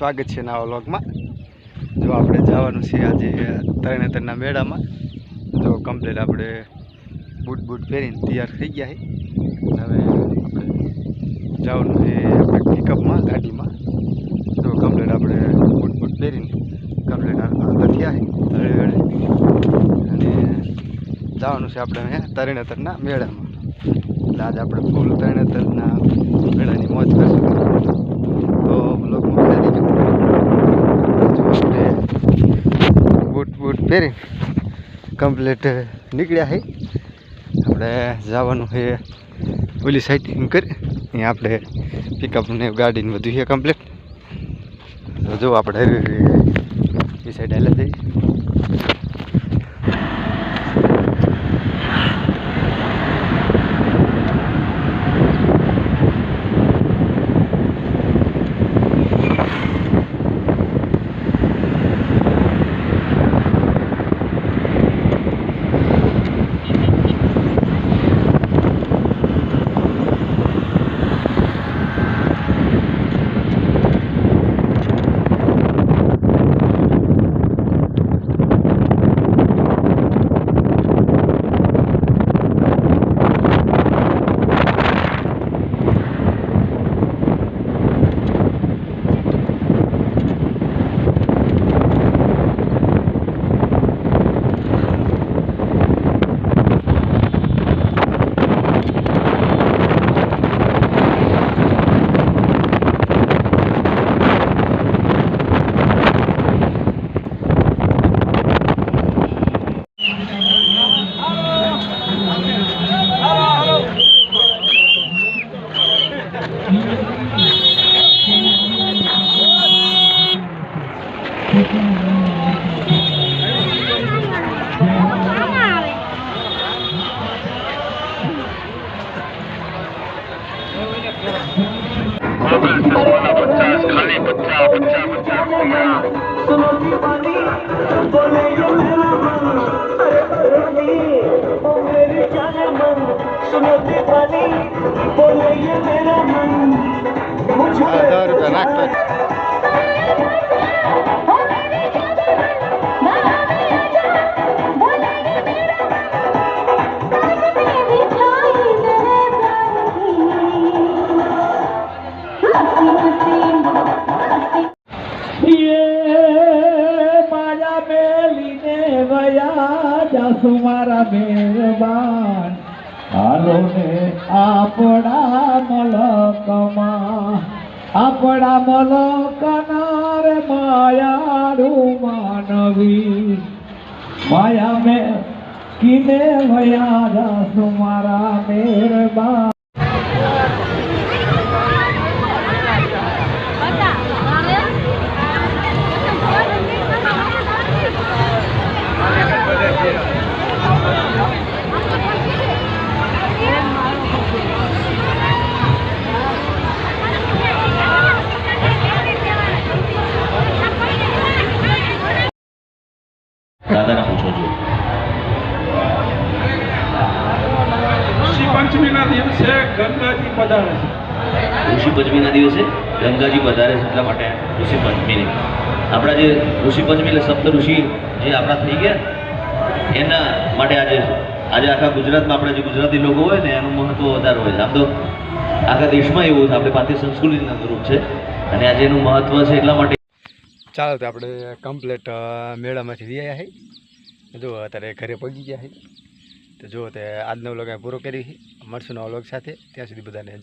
સ્વાગત છે નવા વ્લોગમાં। જો આપણે જવાનું છે આજે તરણેતરના મેળામાં। જો કમ્પ્લીટ આપણે બૂટ પહેરીને તૈયાર થઈ ગયા છે। હવે આપણે જવાનું છે આપણે પિકઅપમાં ગાડીમાં। જો કમ્પ્લીટ આપણે બૂટ પહેરીને કમ્પ્લીટ હાલતા થયા છે હળે અને જવાનું છે આપણે તરણેતરના મેળામાં। એટલે આજે આપણે ફૂલ તરણેતરના મેળાની મોજ કરશું। તો બ્લોગમાં બૂટ પહેરી કમ્પ્લીટ નીકળ્યા છે। આપણે જવાનું છે ઓલી સાઈડ કરી અહીંયા આપણે પિકઅપને ગાડીને બધું છે કમ્પ્લીટ। તો જો આપણે એ સાઈડ હાલે જઈએ। મારા મહેરબાન હાલો ને આપણા મલકના રે માયાડું માનવી માયા મે કિને વયા જાસુ મારા મહેરબાન। દાદાને પૂછો છો ઋષિ પંચમીના દિવસે ગંગાજી પધારે છે। ઋષિ પંચમીના દિવસે ગંગાજી પધારે છે એટલા માટે ઋષિ પંચમીની આપણા જે ઋષિ પંચમી એટલે સપ્ત ઋષિ જે આપણા થઈ ગયા એના માટે આજે આખા ગુજરાતમાં આપણે જે ગુજરાતી લોકો હોય ને એનું મહત્વ વધારે હોય છે। આમ તો આખા દેશમાં એવું છે, આપણે ભારતીય સંસ્કૃતિનું અનુરૂપ છે અને આજે એનું મહત્વ છે એટલા માટે। ચાલો તો આપણે કમ્પ્લીટ મેળામાંથી રહ્યા છે। જો અત્યારે ઘરે પગી ગયા છે। તો જો તે આજનો વ્લોગ પૂરો કરી મળશું નવા વ્લોગ સાથે। ત્યાં સુધી બધાને જય